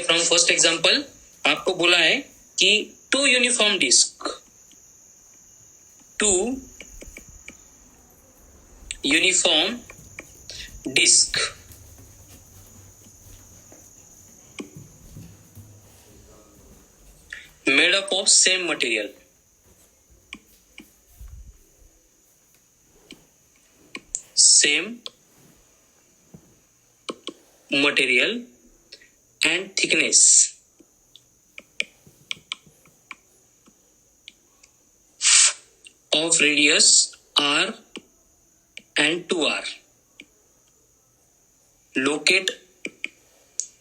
From first example आपको बोला है कि two uniform disc made up of same material and thickness of radius r and 2r. Locate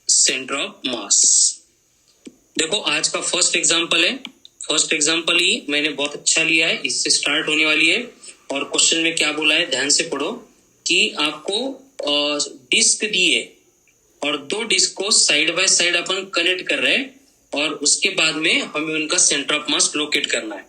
center of mass. देखो आज का first example है, फर्स्ट एग्जांपल ही मैंने बहुत अच्छा लिया है, इससे स्टार्ट होने वाली है। और क्वेश्चन में क्या बोला है ध्यान से पढ़ो कि आपको डिस्क दिए और दो डिस्क को side by side upon connect कर रहे हैं और उसके बाद में हमें उनका सेंटर ऑफ मास लोकेट करना है।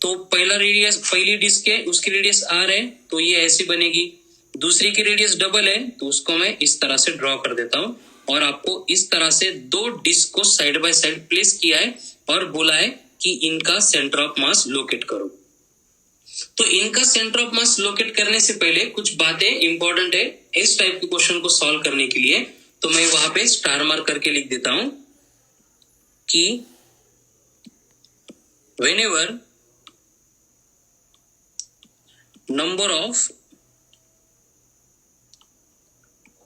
तो पहली डिस्क है, उसकी रेडियस आर है तो ये ऐसी बनेगी। दूसरी की रेडियस डबल है तो उसको मैं इस तरह से ड्रॉ कर देता हूं और आपको इस तरह से दो डिस्क को साइड बाय साइड प्लेस किया है और बोला है कि इनका सेंटर ऑफ मास लोकेट करो। तो इनका सेंटर ऑफ मास लोकेट करने से पहले कुछ बातें इंपॉर्टेंट है इस टाइप के क्वेश्चन को सॉल्व करने के लिए। तो मैं वहां पे स्टार मार्क करके लिख देता हूं कि whenever number of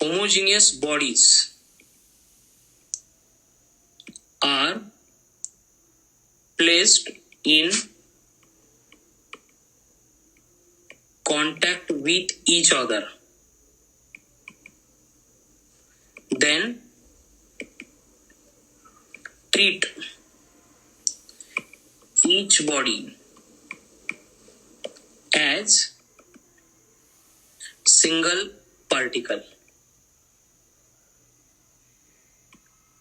homogeneous bodies are placed in contact with each other, then treat each body as single particle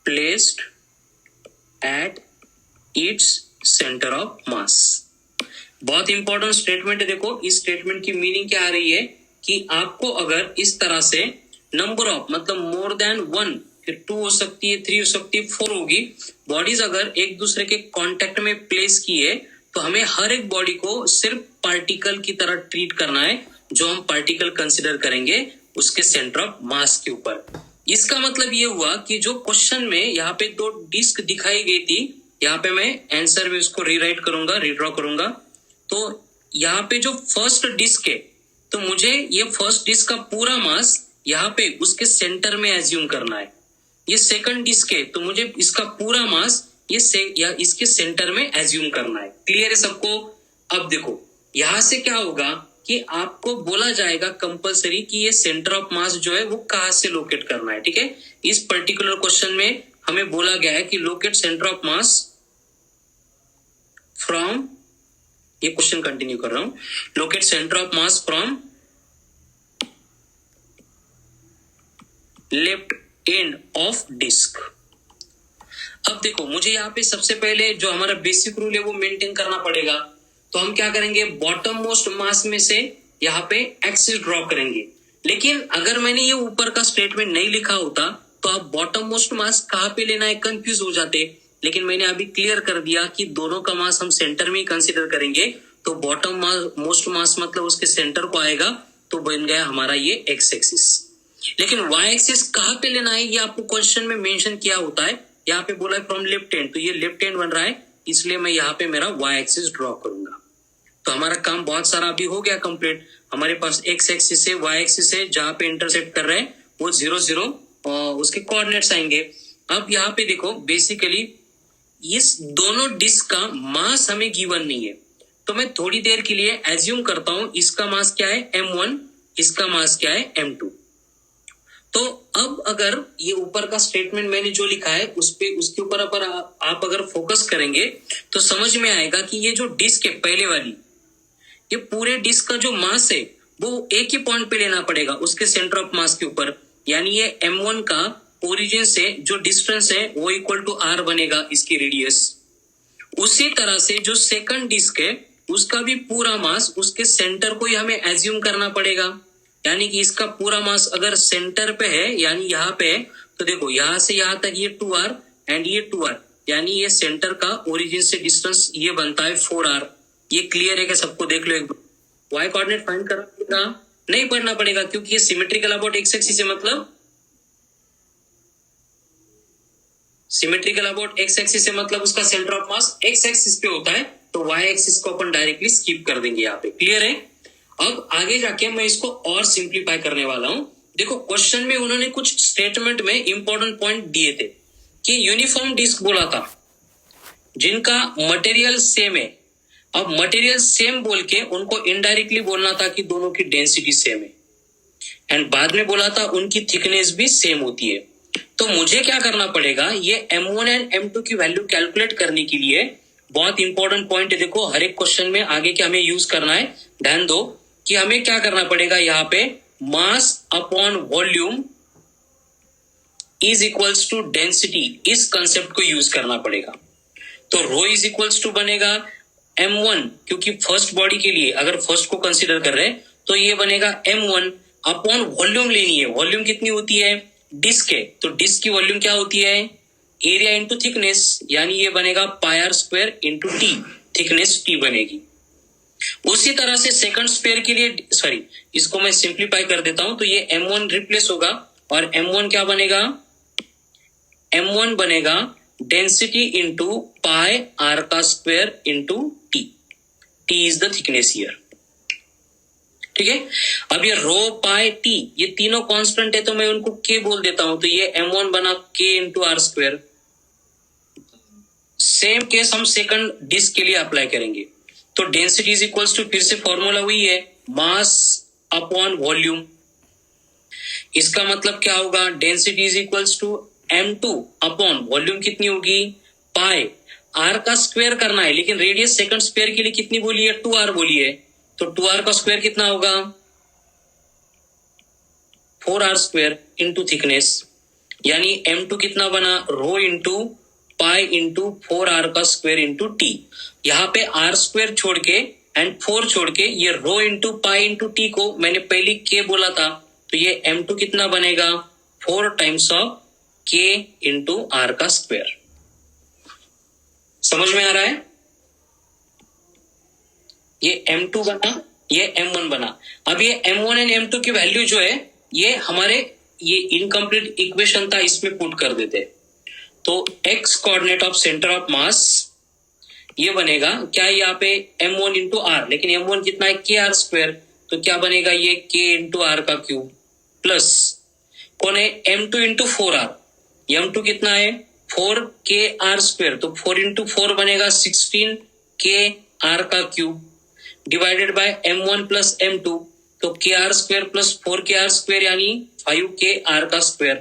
placed at its center of mass. बहुत इंपॉर्टेंट स्टेटमेंट है। देखो इस स्टेटमेंट की मीनिंग क्या आ रही है कि आपको अगर इस तरह से नंबर ऑफ मतलब मोर देन वन, फिर 2 हो सकती है, 3 हो सकती है, 4 होगी, बॉडीज अगर एक दूसरे के कांटेक्ट में प्लेस किए तो हमें हर एक बॉडी को सिर्फ पार्टिकल की तरह ट्रीट करना है, जो हम पार्टिकल कंसिडर करेंगे उसके सेंटर ऑफ मास के ऊपर। इसका मतलब ये हुआ कि जो क्वेश्चन में यहाँ पे दो डिस्क दिखाई गई थी, यहाँ पे मैं आंसर में उसको रीराइट करूंगा, रीड्रॉ करूंगा। तो यहाँ पे जो फर्स्ट डिस्क है तो मुझे ये फर्स्ट डिस्क का पूरा मास यहाँ पे उसके सेंटर में एज्यूम करना है। ये सेकंड डिस्क है तो मुझे इसका पूरा मास इसके सेंटर में एज्यूम करना है। क्लियर है सबको? अब देखो यहां से क्या होगा कि आपको बोला जाएगा कंपलसरी कि ये सेंटर ऑफ मास जो है वो कहां से लोकेट करना है। ठीक है, इस पर्टिकुलर क्वेश्चन में हमें बोला गया है कि locate centre of mass from, ये क्वेश्चन कंटिन्यू कर रहा हूं, locate centre of mass from left end of disc. अब देखो मुझे यहाँ पे सबसे पहले जो हमारा बेसिक रूल है वो मेंटेन करना पड़ेगा। तो हम क्या करेंगे, बॉटम मोस्ट मास में से यहाँ पे एक्सिस ड्रॉ करेंगे। लेकिन अगर मैंने ये ऊपर का स्टेटमेंट नहीं लिखा होता तो आप बॉटम मोस्ट मास कहाँ पे लेना है कंफ्यूज हो जाते। लेकिन मैंने अभी क्लियर कर दिया कि दोनों का मास हम सेंटर में ही कंसिडर करेंगे। तो बॉटम मोस्ट मास मतलब उसके सेंटर को आएगा, तो बन गया हमारा ये एक्स एक्सिस। लेकिन वाई एक्सिस कहाँ पे लेना है ये आपको क्वेश्चन में मेंशन किया होता है। यहाँ पे बोला है फ्रॉम लेफ्ट हैंड, तो ये लेफ्ट हैंड बन रहा है, इसलिए मैं यहाँ पे मेरा वाई एक्सिस ड्रॉ करूंगा। तो हमारा काम बहुत सारा अभी हो गया कंप्लीट। हमारे पास एक्स एक्सिस है, वाई एक्सिस है, जहां पे इंटरसेक्ट कर रहे हैं वो 0 0 उसके कोऑर्डिनेट्स आएंगे। अब यहाँ पे देखो बेसिकली इस दोनों डिस्क का मास हमें गिवन नहीं है, तो मैं थोड़ी देर के लिए एज्यूम करता हूं इसका मास क्या है m1, इसका मास क्या है m2। तो अब अगर ये ऊपर का स्टेटमेंट मैंने जो लिखा है उसके ऊपर आप अगर फोकस करेंगे तो समझ में आएगा कि ये जो डिस्क है पहले वाली, ये पूरे डिस्क का जो मास है वो एक ही पॉइंट पे लेना पड़ेगा उसके सेंटर ऑफ मास के ऊपर। यानी ये m1 का ओरिजिन से जो डिस्टेंस है वो इक्वल टू r बनेगा इसकी रेडियस। उसी तरह से जो सेकंड डिस्क है उसका भी पूरा मास उसके सेंटर को ही हमें एज्यूम करना पड़ेगा। यानी कि इसका पूरा मास अगर सेंटर पे है यानी यहाँ पे है, तो देखो यहाँ से यहाँ तक ये 2r, एंड ये 2r, यानी ये सेंटर का ओरिजिन से डिस्टेंस ये बनता है 4r। ये क्लियर है क्या सबको? देख लो एक बार। y कोऑर्डिनेट फाइंड करना नहीं पढ़ना पड़ेगा क्योंकि ये सिमेट्रिकल अबाउट x एक्सिस से मतलब सिमेट्रिकल अबाउट x एक्सिस से मतलब उसका centre of mass x axis पे होता है, तो y एक्सिस को अपन डायरेक्टली स्किप कर देंगे यहाँ पे। क्लियर है? अब आगे जाके मैं इसको और सिंप्लीफाई करने वाला हूं। देखो क्वेश्चन में उन्होंने कुछ स्टेटमेंट में इंपॉर्टेंट पॉइंट दिए थे कि यूनिफॉर्म डिस्क बोला था जिनका मटेरियल सेम है। अब मटेरियल सेम बोल के उनको इनडायरेक्टली बोलना था कि दोनों की डेंसिटी सेम है, एंड बाद में बोला था उनकी थिकनेस भी सेम होती है। तो मुझे क्या करना पड़ेगा, ये M1 एंड M2 की वैल्यू कैलकुलेट करने के लिए बहुत इंपॉर्टेंट पॉइंट है। देखो हर एक क्वेश्चन में आगे क्या हमें यूज करना है, ध्यान दो कि हमें क्या करना पड़ेगा यहाँ पे, mass upon volume is equals to density, इस कंसेप्ट को यूज करना पड़ेगा। तो रो इज इक्वल्स टू बनेगा M1, क्योंकि फर्स्ट बॉडी के लिए अगर फर्स्ट को कंसीडर कर रहे हैं तो ये बनेगा M1 अपॉन वॉल्यूम लेनी है। वॉल्यूम कितनी होती है? डिस्क है, तो डिस्क की वॉल्यूम क्या होती है? एरिया इंटू थिकनेस, यानी ये बनेगा पाई r square into T, thickness T बनेगी। उसी तरह से सेकंड स्क्वायर के लिए, सॉरी इसको मैं सिंप्लीफाई कर देता हूं, तो ये M1 रिप्लेस होगा और M1 क्या बनेगा? M1 बनेगा डेंसिटी इंटू पाई r का square into T. T is the thickness here. ठीक है, अब ये रो पाई टी ये तीनों कांस्टेंट है तो मैं उनको k बोल देता हूं, तो ये M1 बना k into R square. Same case हम सेकंड डिस्क के लिए अप्लाई करेंगे, तो डेंसिटी इज इक्वल्स टू, फिर से फॉर्मूला वही है, मास अपॉन वॉल्यूम। इसका मतलब क्या होगा, density is equals to M2 upon volume कितनी होगी, पाई r का स्क्वायर करना है, लेकिन रेडियस सेकंड स्क्वायर के लिए कितनी बोली है, 2r बोली है, तो 2r का स्क्वायर कितना होगा, 4r स्क्वायर इंटू थिकनेस, यानी M2 कितना बना, रो इंटू पाई इंटू 4r का स्क्वायर इंटू टी। यहाँ पे r स्क्वायर छोड़ के एंड 4 छोड़ के ये रो इंटू पाई इंटू टी को मैंने पहले k बोला था, तो ये M2 कितना बनेगा, 4 times of k into r का स्क्वायर। समझ में आ रहा है? ये M2 बना, ये M1 बना। अब ये M1 एंड M2 की वैल्यू जो है ये हमारे ये इनकम्प्लीट इक्वेशन था, इसमें पुट कर देते। तो x coordinate of centre of मास ये बनेगा क्या, यहाँ पे M1 इंटू आर, लेकिन M1 कितना है, k r स्क्वायर, तो क्या बनेगा, ये k इंटू आर का क्यूब प्लस कौन है, M2 इंटू 4r, M2 कितना है 4k r स्क्वायर, तो 4 इंटू 4 बनेगा 16k r का cube divided by M1 plus M2, तो k r square plus 4k r square यानी 5k r का स्क्वायर।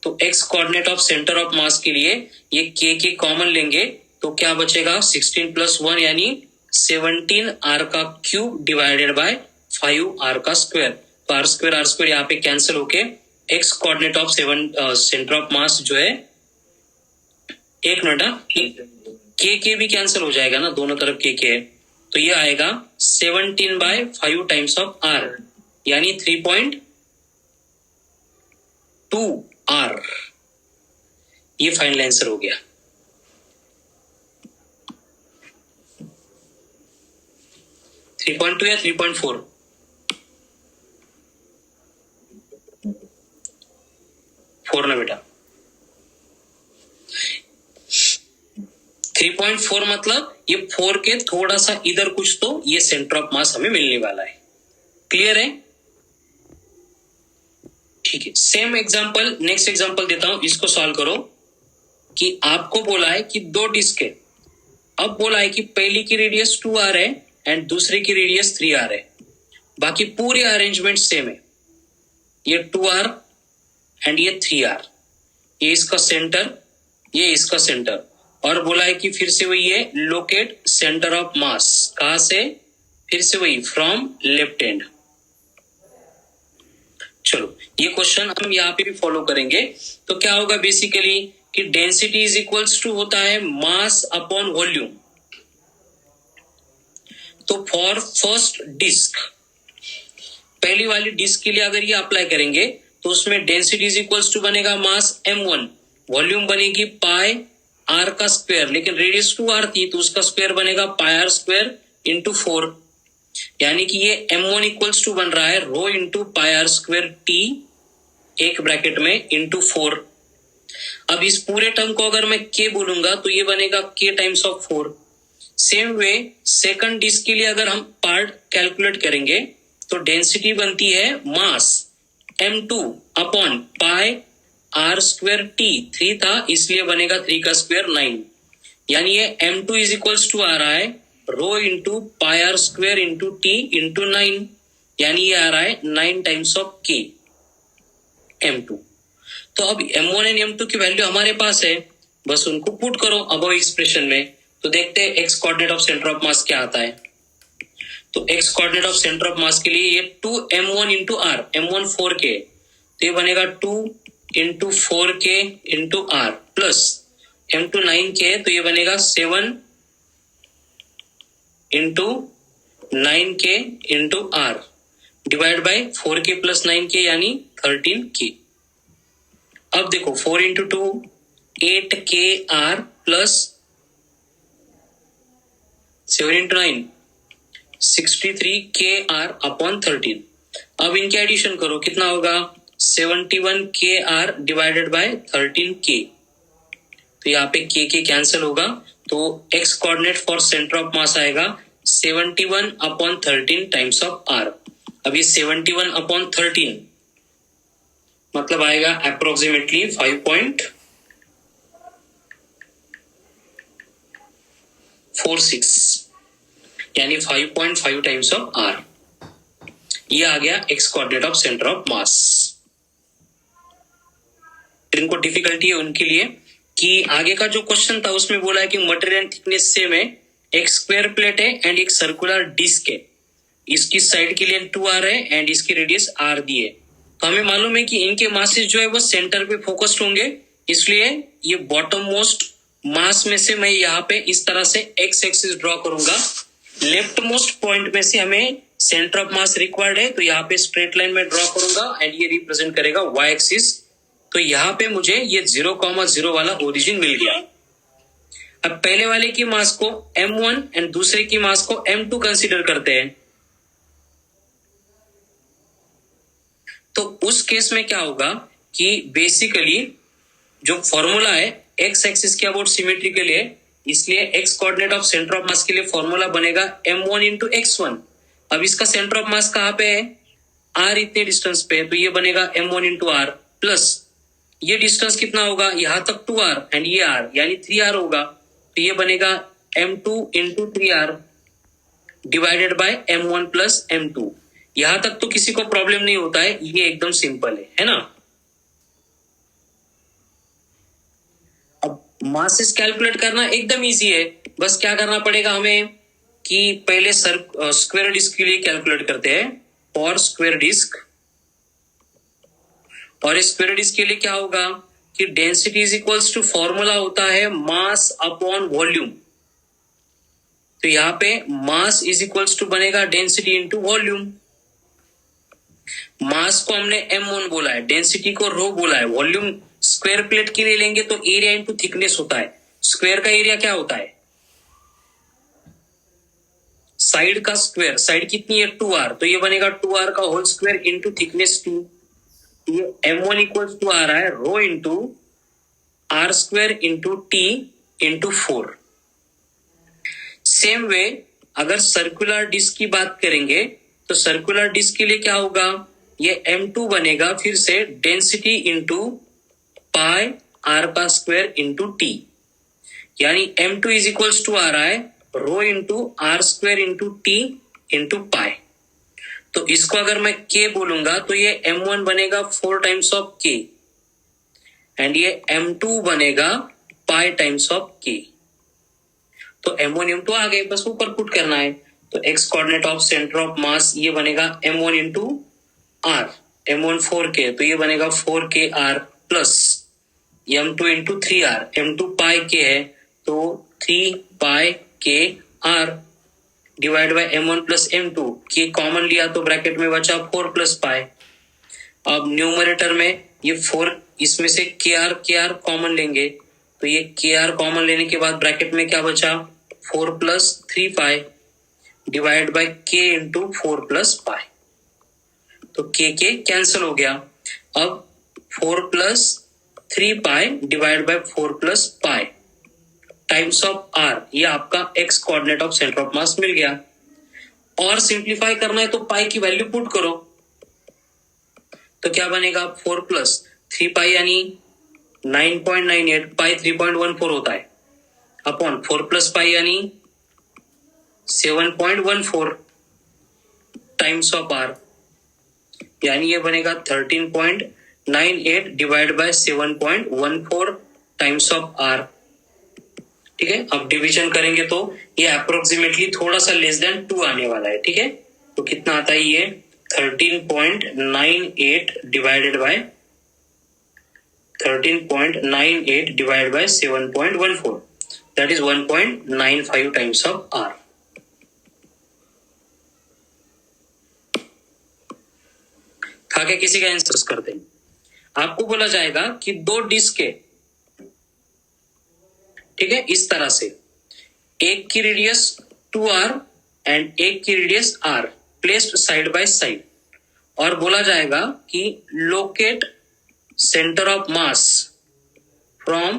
तो x coordinate of centre of मास के लिए ये k के कॉमन लेंगे, तो क्या बचेगा, 16 प्लस 1 यानी 17 r का क्यूब डिवाइडेड बाय 5 r का स्क्वायर। तो r स्क्वायर यहाँ पे कैंसिल होके x coordinate of centre of मास जो है, एक मिनट, k भी कैंसिल हो जाएगा ना, दोनों तरफ k है, तो ये आएगा 17 बाय 5 टाइम्स ऑफ r, यानी 3.2 r। ये फाइनल आंसर हो गया। थ्री 3.2 या 3.4, 4 ना बेटा, 3.4 मतलब ये 4 के थोड़ा सा इधर कुछ, तो ये सेंटर ऑफ मास हमें मिलने वाला है। क्लियर है? ठीक है, सेम एग्जांपल, नेक्स्ट एग्जांपल देता हूं, इसको सॉल्व करो। कि आपको बोला है कि 2 डिस्क है, अब बोला है कि पहली की रेडियस 2r है एंड दूसरे की रेडियस 3r है, बाकी पूरे अरेंजमेंट सेम है, ये 2r एंड ये 3r, ये इसका सेंटर, ये इसका सेंटर, और बोला है कि फिर से वही है, लोकेट सेंटर ऑफ मास, कहां से, फिर से वही फ्रॉम लेफ्ट हैंड। चलो ये क्वेश्चन हम यहाँ पे भी फॉलो करेंगे, तो क्या होगा बेसिकली कि डेंसिटी इज इक्वल्स टू होता है मास अपॉन वॉल्यूम। तो फॉर फर्स्ट डिस्क, पहली वाली डिस्क के लिए अगर ये अप्लाई करेंगे तो उसमें डेंसिटी इज इक्वल्स टू बनेगा मास M1 वॉल्यूम बनेगी पाई आर का स्क्वायर, लेकिन रेडियस 2r थी तो उसका स्क्वायर बनेगा पाई आर स्क्वायर इंटू 4, यानी कि ये m1 इक्वल्स टू बन रहा है rho into pi are square t एक ब्रैकेट में इंटू 4। अब इस पूरे टर्म को अगर मैं k बोलूंगा तो ये बनेगा k times of 4। Same way second disc के लिए अगर हम पार्ट कैलकुलेट करेंगे तो डेंसिटी बनती है mass m2 upon pi are square T, 3 था इसलिए बनेगा 3 का स्क्वायर 9, यानी ये m2 इज इक्वल्स टू आ रहा है rho into pi are square into t into 9, यानी ये आ रहा है 9 टाइम्स ऑफ k m2। तो अब m1 एंड m2 की वैल्यू हमारे पास है, बस उनको पुट करो अबव एक्सप्रेशन में, तो देखते हैं x coordinate of centre of मास क्या आता है। तो x coordinate of centre of मास के लिए ये 2m1 into are, m1 4k, तो ये बनेगा 2 into 4k into are plus m2 9k, तो ये बनेगा 7 into 9k into R divide by 4k plus 9k यानी 13k। अब देखो 4 into 2 8k R plus 7 into 9 63k R upon 13। अब इनके एडिशन करो, कितना होगा 71k are divided by 13k, तो यहाँ पे k कैंसिल होगा, तो x coordinate for centre of मास आएगा 71 अपॉन 13 टाइम्स ऑफ r। अब ये 71 अपॉन 13 मतलब आएगा अप्रोक्सीमेटली 5.46, यानी 5.5 टाइम्स ऑफ r। ये आ गया x coordinate of centre of मास। जिनको डिफिकल्टी है उनके लिए कि आगे का जो क्वेश्चन था उसमें बोला है कि मटेरियल एंड थिकनेस सेम है, एक स्क्वायर प्लेट है एंड एक सर्कुलर डिस्क है, इसकी साइड की लेंथ 2r है एंड इसकी रेडियस r दी है। तो हमें मालूम है कि इनके मासेस जो है वो सेंटर पे फोकस्ड होंगे, इसलिए ये बॉटम मोस्ट मास में से मैं यहाँ पे इस तरह से एक्स एक्सिस ड्रॉ करूंगा। लेफ्ट मोस्ट पॉइंट में से हमें सेंटर ऑफ मास रिक्वायर्ड है, तो यहाँ पे स्ट्रेट लाइन में ड्रॉ करूंगा एंड ये रिप्रेजेंट करेगा वाई एक्सिस। तो यहाँ पे मुझे ये 0,0 वाला ओरिजिन मिल गया। अब पहले वाले की मास को m1 एंड दूसरे की मास को m2 कंसीडर करते हैं, तो उस केस में क्या होगा कि बेसिकली जो फॉर्मूला है एक्स एक्सिस के अबाउट सिमेट्रिकल है, इसलिए x coordinate of centre of मास के लिए फॉर्मूला बनेगा m1 इंटू x1। अब इसका सेंटर ऑफ मास कहाँ पे है, r इतने डिस्टेंस पे है, तो ये बनेगा m1 इंटू आर प्लस ये डिस्टेंस कितना होगा यहाँ तक 2r एंड ये r यानी 3r होगा, तो ये बनेगा m2 into 3r divided by m1 plus m2। यहां तक तो किसी को प्रॉब्लम नहीं होता है, ये एकदम सिंपल है ना। अब मासेस कैलकुलेट करना एकदम इजी है, बस क्या करना पड़ेगा हमें कि पहले स्क्वायर डिस्क के लिए कैलकुलेट करते हैं फॉर स्क्वायर डिस्क, और स्क्वायर डिस्क के लिए क्या होगा कि density is equals to formula होता है मास अपॉन वॉल्यूम। तो यहाँ पे मास इज इक्वल्स टू बनेगा डेंसिटी इंटू वॉल्यूम। मास को हमने m1 बोला है, डेंसिटी को रो बोला है, वॉल्यूम स्क्वायर प्लेट के लिए लेंगे तो एरिया इंटू थिकनेस होता है। स्क्वायर का एरिया क्या होता है, साइड का स्क्वायर, साइड कितनी है 2r, तो ये बनेगा 2r का होल स्क्वायर इंटू थिकनेस 2। ये m1 इक्वल्स टू आ रहा है rho into r square into t into 4। Same way अगर सर्कुलर डिस्क की बात करेंगे तो सर्कुलर डिस्क के लिए क्या होगा, ये m2 बनेगा फिर से डेंसिटी इंटू पाई r का स्क्वायर इंटू t, यानी m2 इज इक्वल्स टू आ रहा है rho into r square into t into pi. तो इसको अगर मैं k बोलूंगा तो ये m1 बनेगा 4 टाइम्स ऑफ k एंड ये m2 बनेगा पाई टाइम्स ऑफ k। तो m1 m2 आ गए, बस ऊपर पुट करना है। तो x coordinate of centre of मास ये बनेगा m1 into r, m1 4k, तो ये बनेगा 4k r plus m2 into 3r, m2 पाई k है तो 3 पाई k r divide by m1 plus m2, k common लिया तो ब्रैकेट में बचा 4 प्लस पाई। अब न्यूमरेटर में ये 4 इसमें से के आर कॉमन लेंगे, तो ये के आर कॉमन लेने के बाद ब्रैकेट में क्या बचा, 4+3π डिवाइड बाय के इंटू 4+π, तो के कैंसिल हो गया। अब 4+3π divide by 4+π times of r, ये आपका x coordinate of centre of mass मिल गया। और सिंप्लीफाई करना है तो पाई की वैल्यू पुट करो, तो क्या बनेगा, 4+3π यानी 9.98, पाई 3.14 होता है, अपॉन 4+π यानी 7.14 टाइम्स ऑफ आर, यानी ये बनेगा 13.98 divide by 7.14 times of R. ठीक है, अब डिवीजन करेंगे तो ये अप्रोक्सीमेटली थोड़ा सा लेस देन 2 आने वाला है। ठीक है, तो कितना आता है ये 13.98 divided by 7.14, that is 1.95 times of R. आगे किसी का आंसर करते हैं। आपको बोला जाएगा कि 2 डिस्क है, ठीक है, इस तरह से, एक की रेडियस 2r एंड एक की radius r placed side by side, और बोला जाएगा कि locate centre of mass from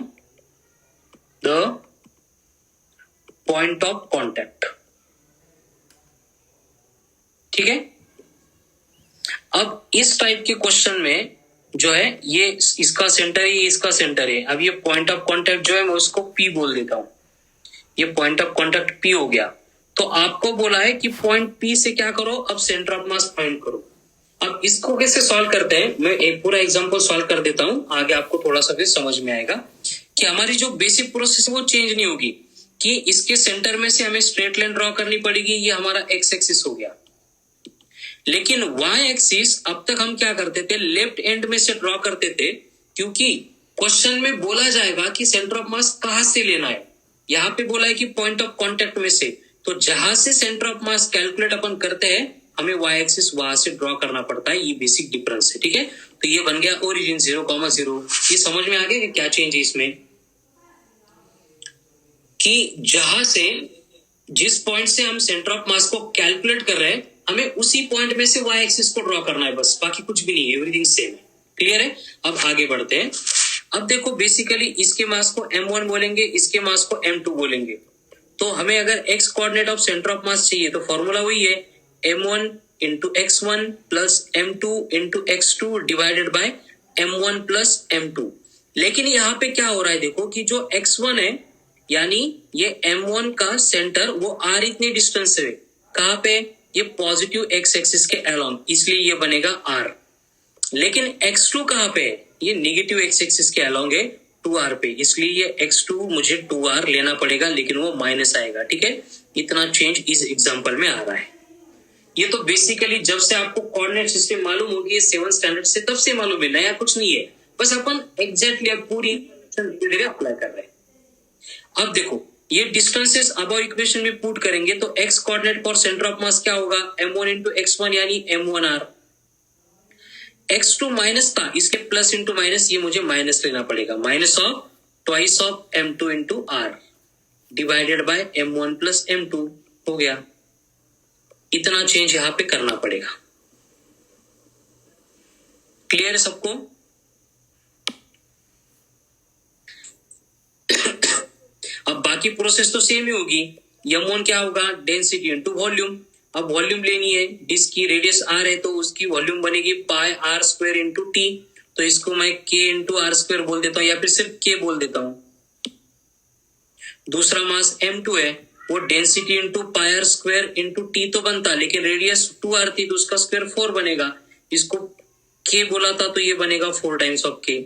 the point of contact. ठीक है, अब इस टाइप के क्वेश्चन में जो है ये इसका सेंटर है, ये इसका सेंटर है। अब ये पॉइंट ऑफ कांटेक्ट जो है मैं उसको P बोल देता हूं, ये पॉइंट ऑफ कांटेक्ट P हो गया। तो आपको बोला है कि पॉइंट P से क्या करो, अब सेंटर ऑफ मास फाइंड करो। अब इसको कैसे सॉल्व करते हैं, मैं एक पूरा एग्जांपल सॉल्व कर देता हूं, आगे आपको थोड़ा सा फिर समझ में आएगा कि हमारी जो बेसिक प्रोसेस है वो चेंज नहीं होगी, कि इसके सेंटर में से हमें स्ट्रेट लाइन ड्रॉ करनी पड़ेगी, ये हमारा एक्स एक्सिस हो गया। लेकिन y एक्सिस अब तक हम क्या करते थे, लेफ्ट एंड में से ड्रॉ करते थे, क्योंकि क्वेश्चन में बोला जाएगा कि सेंटर ऑफ मास कहां से लेना है। यहां पे बोला है कि पॉइंट ऑफ कांटेक्ट में से, तो जहां से सेंटर ऑफ मास कैलकुलेट अपन करते हैं हमें y एक्सिस वहां से ड्रॉ करना पड़ता है, ये बेसिक डिफरेंस है। ठीक है, तो ये बन गया ओरिजिन 0,0। ये समझ में आ गया कि क्या चेंज है इसमें, कि जहां से, जिस पॉइंट से हम सेंटर ऑफ मास को कैलकुलेट कर रहे हैं हमें उसी पॉइंट में से y एक्सिस को ड्रॉ करना है, बस, बाकी कुछ भी नहीं है, एवरीथिंग सेम है। क्लियर है, अब आगे बढ़ते हैं। अब देखो बेसिकली इसके मास को m1 बोलेंगे, इसके मास को m2 बोलेंगे। तो हमें अगर x coordinate of centre of मास चाहिए तो फॉर्मूला वही है, m1 into x1 plus m2 into x2 divided by m1 plus m2। लेकिन यहाँ पे क्या हो रहा है, देखो कि जो x1 है यानी ये m1 का सेंटर वो r इतनी डिस्टेंस है, कहाँ पे, ये पॉजिटिव x एक्सिस के अलोंग, इसलिए ये बनेगा r। लेकिन x2 कहाँ पे है, ये नेगेटिव x एक्सिस के अलोंग है 2r पे, इसलिए ये x2 मुझे 2r लेना पड़ेगा, लेकिन वो माइनस आएगा। ठीक है, इतना चेंज इस एग्जांपल में आ रहा है। ये तो बेसिकली जब से आपको कोऑर्डिनेट सिस्टम मालूम होगी, ये 7th स्टैंडर्ड से, तब से मालूम है, नया कुछ नहीं है, बस अपन एग्जैक्टली पूरी अप्लाई कर रहे हैं। अब देखो ये डिस्टेंसेस अब इक्वेशन में पुट करेंगे तो x coordinate for centre of मास क्या होगा, m1 इंटू x1 यानी m1r। x2 माइनस था, इसके प्लस इंटू माइनस, ये मुझे माइनस लेना पड़ेगा, minus of twice of m2 into r divided by m1 plus m2 हो गया। इतना चेंज यहां पे करना पड़ेगा। क्लियर है सबको? अब बाकी प्रोसेस तो सेम ही होगी। m1 क्या होगा, डेंसिटी इनटू वॉल्यूम। अब वॉल्यूम लेनी है, डिस्क की रेडियस r है तो उसकी वॉल्यूम बनेगी पाई r स्क्वायर इंटू टी, तो इसको मैं k इंटू आर स्क्वायर बोल देता हूँ या फिर सिर्फ k बोल देता हूँ। दूसरा मास m2 है, वो density into pi r square into T तो बनता, लेकिन रेडियस 2r थी तो उसका स्क्वायर 4 बनेगा, इसको k बोला था तो ये बनेगा 4 टाइम्स ऑफ k।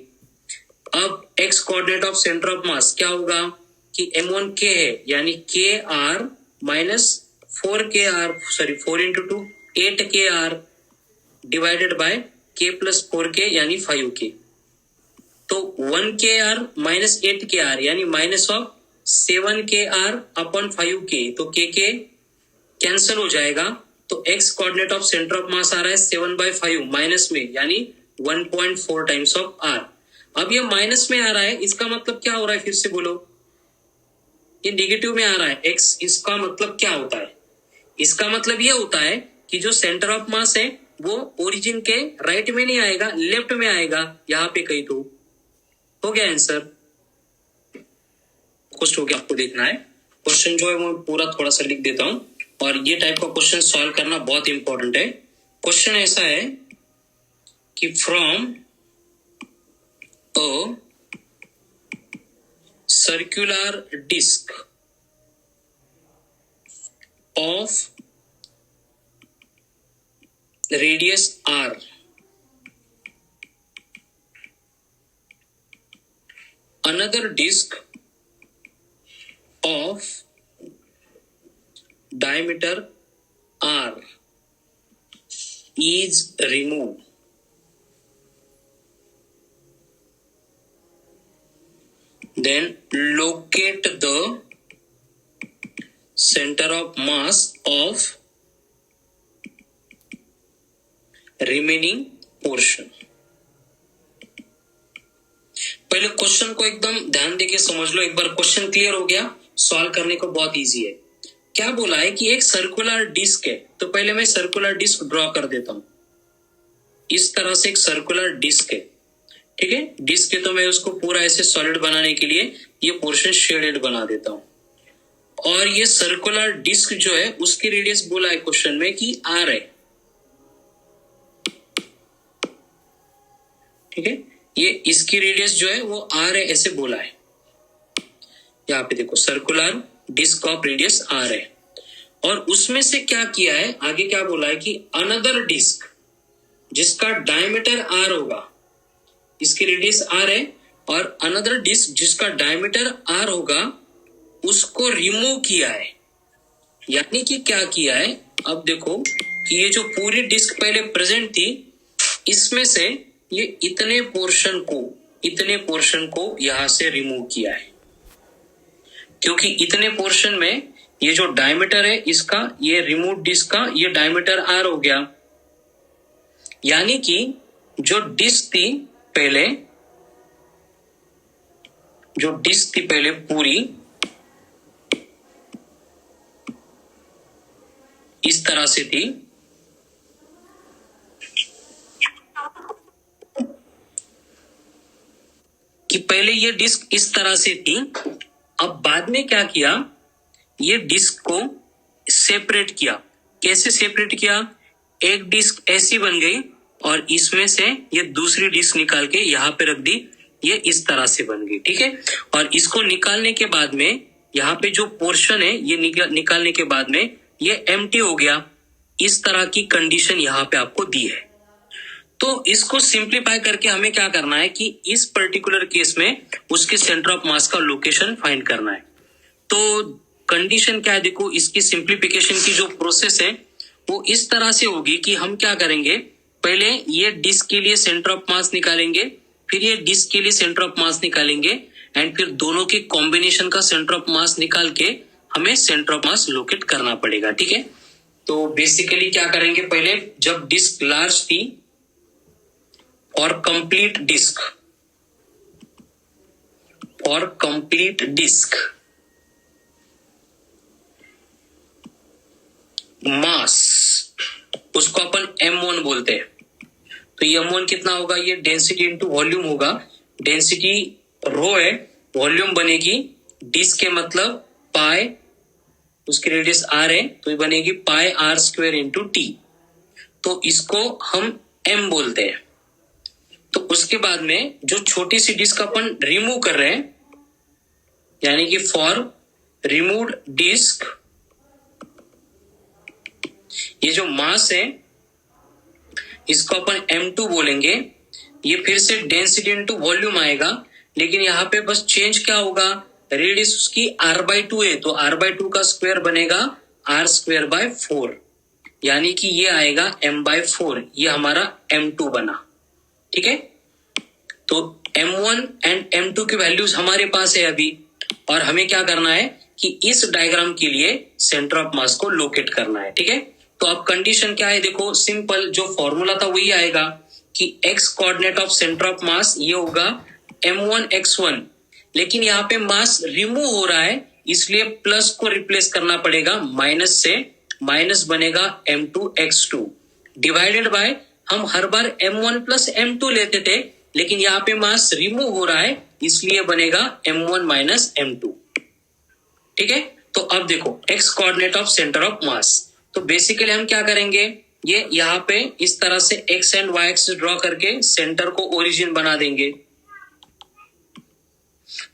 अब x coordinate of centre of मास क्या होगा कि m1 k है, यानी k r minus 4 into 2 8kr divided by k plus 4k यानी 5k। तो 1kr माइनस 8kr यानी minus of 7kr upon 5k, तो k कैंसिल हो जाएगा। तो x coordinate of centre of mass आ रहा है 7/5 माइनस में, यानी 1.4 टाइम्स ऑफ r। अब ये माइनस में आ रहा है, इसका मतलब क्या हो रहा है, फिर से बोलो, ये नेगेटिव में आ रहा है x, इसका मतलब क्या होता है, इसका मतलब ये होता है कि जो सेंटर ऑफ मास है वो ओरिजिन के राइट में नहीं आएगा, लेफ्ट में आएगा, यहाँ पे कहीं तो। हो गया आंसर, क्वेश्चन हो गया, आपको देखना है क्वेश्चन जो है वो पूरा थोड़ा सा लिख देता हूं, और ये टाइप का क्वेश्चन सॉल्व करना बहुत इंपॉर्टेंट है। क्वेश्चन ऐसा है कि from a circular disc of radius r, another disk of diameter r is removed, then locate the center of mass of remaining portion. पहले क्वेश्चन को एकदम ध्यान देके समझ लो, एक बार क्वेश्चन क्लियर हो गया, सॉल्व करने को बहुत इजी है। क्या बोला है कि एक सर्कुलर डिस्क है, तो पहले मैं सर्कुलर डिस्क ड्रॉ कर देता हूं। इस तरह से एक सर्कुलर डिस्क है, ठीक है, डिस्क है, तो मैं उसको पूरा ऐसे सॉलिड बनाने के लिए ये पोर्शन शेडेड बना देता हूं। और ये सर्कुलर डिस्क जो है उसकी रेडियस बोला है क्वेश्चन में कि r है, ठीक है, ये इसकी रेडियस जो है वो r है, ऐसे बोला है। यहाँ पे देखो circular disc of radius r है, और उसमें से क्या किया है, आगे क्या बोला है कि अनदर डिस्क जिसका डायमीटर r होगा, इसकी रेडियस r है, और अनदर डिस्क जिसका डायमीटर r होगा उसको रिमूव किया है। यानी कि क्या किया है, अब देखो कि ये जो पूरी डिस्क पहले प्रेजेंट थी, इसमें से ये इतने पोर्शन को यहां से रिमूव किया है, क्योंकि इतने पोर्शन में ये जो डायमीटर है इसका, ये रिमूव डिस्क का ये डायमीटर r हो गया। यानी कि जो डिस्क थी पहले पूरी इस तरह से थी, कि पहले ये डिस्क इस तरह से थी। अब बाद में क्या किया, ये डिस्क को सेपरेट किया। कैसे सेपरेट किया, एक डिस्क ऐसी बन गई और इसमें से ये दूसरी डिस्क निकाल के यहाँ पे रख दी, ये इस तरह से बन गई, ठीक है। और इसको निकालने के बाद में यहाँ पे जो पोर्शन है ये निकालने के बाद में ये एम्प्टी हो गया। इस तरह की कंडीशन यहाँ पे आपको दी है। तो इसको सिंप्लीफाई करके हमें क्या करना है कि इस पर्टिकुलर केस में उसके सेंटर ऑफ मास का लोकेशन फाइंड करना है। तो कंडीशन क्या है, देखो इसकी सिंप्लीफिकेशन की जो प्रोसेस है वो इस तरह से होगी कि हम क्या करेंगे, पहले ये डिस्क के लिए सेंटर ऑफ मास निकालेंगे, फिर ये डिस्क के लिए सेंटर ऑफ मास निकालेंगे, एंड फिर दोनों के कॉम्बिनेशन का सेंटर ऑफ मास निकाल के हमें सेंटर ऑफ मास लोकेट करना पड़ेगा, ठीक है। तो बेसिकली क्या करेंगे, पहले जब डिस्क लार्ज थी और कंप्लीट डिस्क मास, उसको अपन M1 बोलते हैं। तो ये M1 कितना होगा, ये डेंसिटी इंटू वॉल्यूम होगा। डेंसिटी रो है, वॉल्यूम बनेगी डिस्क के मतलब पाई, उसकी रेडियस r है, तो ये बनेगी पाई r स्क्वायर इंटू टी। तो इसको हम M बोलते हैं। तो उसके बाद में जो छोटी सी डिस्क अपन रिमूव कर रहे हैं, यानी कि फॉर रिमूव्ड डिस्क, ये जो मास है इसको अपन M2 बोलेंगे। ये फिर से डेंसिटी इंटू वॉल्यूम आएगा, लेकिन यहाँ पे बस चेंज क्या होगा, रेडियस उसकी r/2 है, तो r/2 का स्क्वायर बनेगा r²/4, यानी कि ये आएगा m/4, ये हमारा M2 बना, ठीक है। तो M1 एंड M2 की वैल्यूज हमारे पास है अभी, और हमें क्या करना है कि इस डायग्राम के लिए सेंटर ऑफ मास को लोकेट करना है, ठीक है। तो अब कंडीशन क्या है, देखो सिंपल, जो फॉर्मूला था वही आएगा कि x coordinate of centre of मास ये होगा m1x1, लेकिन यहाँ पे मास रिमूव हो रहा है, इसलिए प्लस को रिप्लेस करना पड़ेगा माइनस से, माइनस बनेगा m2x2 डिवाइडेड बाय, हम हर बार m1 प्लस m2 लेते थे, लेकिन यहाँ पे मास रिमूव हो रहा है, इसलिए बनेगा m1 माइनस m2। ठीक है, तो अब देखो x coordinate of centre of मास, तो बेसिकली हम क्या करेंगे, ये यहाँ पे इस तरह से x and y axis draw करके सेंटर को ओरिजिन बना देंगे।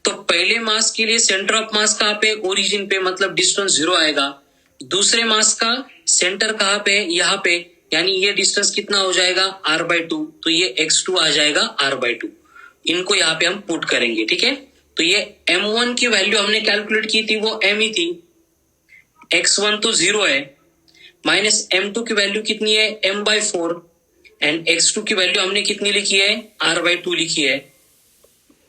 तो पहले मास के लिए सेंटर ऑफ मास कहाँ पे, ओरिजिन पे, मतलब डिस्टेंस 0 आएगा। दूसरे मास का सेंटर कहाँ पे, यहाँ पे, यानी ये डिस्टेंस कितना हो जाएगा r/2, तो ये x2 आ जाएगा r/2। इनको यहाँ पे हम पुट करेंगे। ठीक है, तो ये m1 की वैल्यू हमने कैलकुलेट की थी, वो m ही थी, x1 तो 0 है, माइनस m2 की वैल्यू कितनी है, m/4, एंड x2 की वैल्यू हमने कितनी लिखी है, r/2 लिखी है,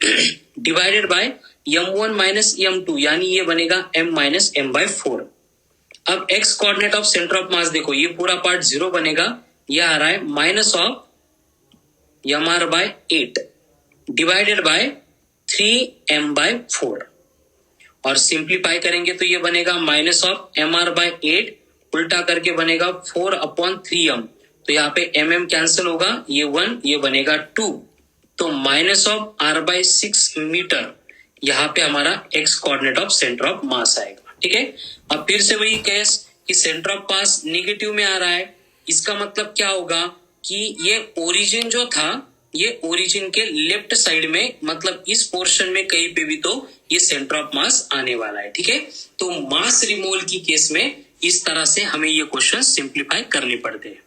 divided by m1 minus m2, यानी ये बनेगा m माइनस m/4। अब x coordinate of centre of मास देखो, ये पूरा पार्ट 0 बनेगा, ये आ रहा है minus of mr/8 divided by 3m/4, और सिंप्लीफाई करेंगे तो ये बनेगा माइनस ऑफ mr/8, उल्टा करके बनेगा 4/3m, तो यहाँ पे mm कैंसिल होगा, ये 1, ये बनेगा 2, तो माइनस ऑफ r/6 मीटर, यहाँ पे हमारा x coordinate of centre of मास आएगा। ठीक है, अब फिर से वही केस कि सेंटर ऑफ मास निगेटिव में आ रहा है, इसका मतलब क्या होगा कि ये ओरिजिन जो था, ये ओरिजिन के लेफ्ट साइड में, मतलब इस पोर्शन में कहीं पे भी तो ये सेंटर ऑफ मास आने वाला है। ठीक है, तो मास रिमूवल की केस में इस तरह से हमें ये क्वेश्चन सिंप्लीफाई करने पड़ते हैं।